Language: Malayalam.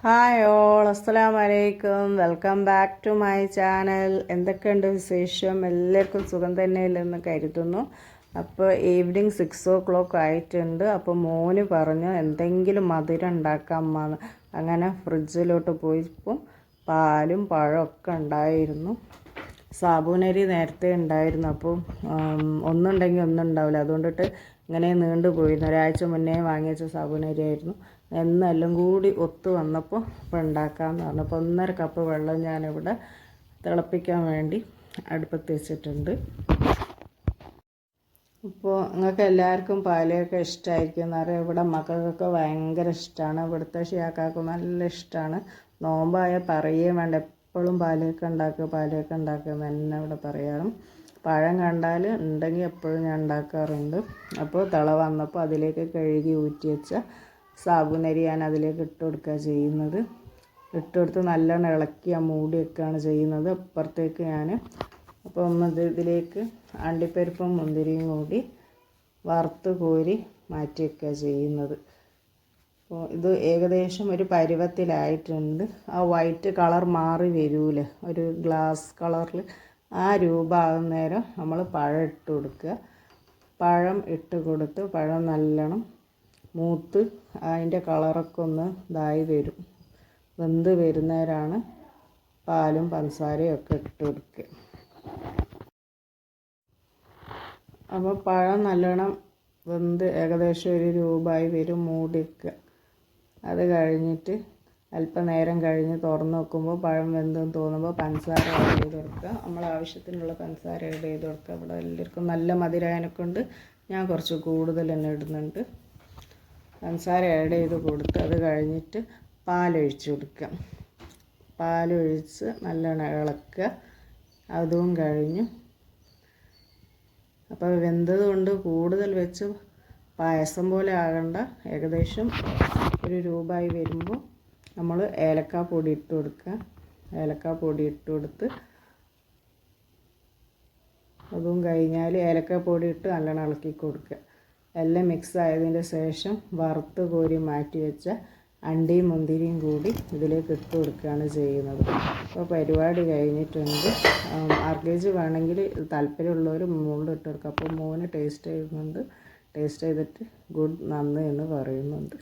ഹായ് ഓൾ, അസ്സലാമു അലൈക്കും. Welcome back to my channel. എന്തൊക്കെയുണ്ട് വിശേഷം? എല്ലാവർക്കും സുഖം തന്നെയല്ലെന്ന് കരുതുന്നു. അപ്പോൾ ഈവനിങ് 6 o'clock ആയിട്ടുണ്ട്. അപ്പോൾ മോന് പറഞ്ഞു എന്തെങ്കിലും മധുരം ഉണ്ടാക്കാം അമ്മ. അങ്ങനെ ഫ്രിഡ്ജിലോട്ട് പോയപ്പോൾ പാലും പഴമൊക്കെ ഉണ്ടായിരുന്നു. സാബൂനരി നേരത്തെ ഉണ്ടായിരുന്നു. അപ്പോൾ ഒന്നുണ്ടെങ്കിൽ ഒന്നും ഉണ്ടാവില്ല. അതുകൊണ്ടിട്ട് ഇങ്ങനെ നീണ്ടുപോയിരുന്നു. ഒരാഴ്ച മുന്നേ വാങ്ങിച്ച സാബൂനരി ആയിരുന്നു. എന്നെല്ലാം കൂടി ഒത്തു വന്നപ്പോൾ ഇപ്പോൾ ഉണ്ടാക്കാമെന്ന് പറഞ്ഞപ്പോൾ 1.5 കപ്പ് വെള്ളം ഞാനിവിടെ തിളപ്പിക്കാൻ വേണ്ടി അടുപ്പത്ത് വെച്ചിട്ടുണ്ട്. ഇപ്പോൾ നിങ്ങൾക്ക് എല്ലാവർക്കും പാലൊക്കെ ഇഷ്ടമായിരിക്കും എന്നറിയാം. ഇവിടെ മക്കൾക്കൊക്കെ ഭയങ്കര ഇഷ്ടമാണ്. ഇവിടുത്തെ ഷിയാക്കാക്കും നല്ല ഇഷ്ടമാണ്. നോമ്പായ പറയുകയും വേണ്ട, എപ്പോഴും പാലൊക്കെ ഉണ്ടാക്കുക എന്ന് തന്നെ ഇവിടെ പറയാറും. പഴം കണ്ടാൽ ഉണ്ടെങ്കിൽ എപ്പോഴും ഞാൻ ഉണ്ടാക്കാറുണ്ട്. അപ്പോൾ തിള വന്നപ്പോൾ അതിലേക്ക് കഴുകി ഊറ്റി വെച്ച സാബൂനരി ഞാൻ അതിലേക്ക് ഇട്ട് കൊടുക്കുക ചെയ്യുന്നത്. ഇട്ടുകൊടുത്ത് നല്ലോണം ഇളക്കി മൂടി വെക്കുകയാണ് ചെയ്യുന്നത്. അപ്പുറത്തേക്ക് ഞാൻ അപ്പോൾ ഇതിലേക്ക് അണ്ടിപ്പരിപ്പും മുന്തിരിയും കൂടി വറുത്ത് കോരി മാറ്റി വെക്കുക ചെയ്യുന്നത്. അപ്പോൾ ഇത് ഏകദേശം ഒരു പരുവത്തിലായിട്ടുണ്ട്. ആ വൈറ്റ് കളർ മാറി വരൂലേ, ഒരു ഗ്ലാസ് കളറിൽ ആ രൂപമാകുന്ന നേരം നമ്മൾ പഴം ഇട്ട് കൊടുക്കുക. പഴം ഇട്ട് കൊടുത്ത് പഴം നല്ലോണം മൂത്ത് അതിൻ്റെ കളറൊക്കെ ഒന്ന് ഇതായി വരും. വെന്ത് വരുന്നേരാണ് പാലും പഞ്ചസാരയും ഒക്കെ ഇട്ട് കൊടുക്കുക. അപ്പോൾ പഴം നല്ലോണം വെന്ത് ഏകദേശം ഒരു രൂപമായി വരും. മൂടി വെക്കുക. അത് കഴിഞ്ഞിട്ട് അല്പനേരം കഴിഞ്ഞ് തുറന്ന് നോക്കുമ്പോൾ പഴം വെന്തെന്ന് തോന്നുമ്പോൾ പഞ്ചസാര ആഡ് ചെയ്ത് കൊടുക്കുക. നമ്മൾ ആവശ്യത്തിനുള്ള പഞ്ചസാര ആഡ് ചെയ്ത് കൊടുക്കുക. ഇവിടെ എല്ലാവർക്കും നല്ല മധുരമായതിനെക്കൊണ്ട് ഞാൻ കുറച്ച് കൂടുതൽ തന്നെ ഇടുന്നുണ്ട്. പഞ്ചസാര ആഡ് ചെയ്ത് കൊടുത്ത് അത് കഴിഞ്ഞിട്ട് പാലൊഴിച്ച് കൊടുക്കുക. പാലൊഴിച്ച് നല്ലോണം ഇളക്കുക. അതും കഴിഞ്ഞു. അപ്പോൾ വെന്തത് കൊണ്ട് കൂടുതൽ വെച്ച് പായസം പോലെ ആകണ്ട. ഏകദേശം ഒരു രൂപമായി വരുമ്പോൾ നമ്മൾ ഏലക്കാപ്പൊടി ഇട്ട് കൊടുക്കുക. ഏലക്കാപ്പൊടി ഇട്ട് കൊടുത്ത് അതും കഴിഞ്ഞാൽ ഏലക്കാപ്പൊടി ഇട്ട് നല്ലോണം ഇളക്കി കൊടുക്കുക. എല്ലാം മിക്സ് ആയതിന് ശേഷം വറുത്ത് കോരി മാറ്റി വെച്ച അണ്ടിയും മുന്തിരിയും കൂടി ഇതിലേക്ക് ഇട്ട് കൊടുക്കുകയാണ് ചെയ്യുന്നത്. അപ്പോൾ പരിപാടി കഴിഞ്ഞിട്ടുണ്ട്. ആർക്കേജ് വേണമെങ്കിൽ താല്പര്യമുള്ളവർ മുകളിൽ ഇട്ട് കൊടുക്കുക. അപ്പോൾ മോന് ടേസ്റ്റ് ചെയ്യുന്നുണ്ട്. ടേസ്റ്റ് ചെയ്തിട്ട് നന്ദി എന്ന് പറയുന്നുണ്ട്.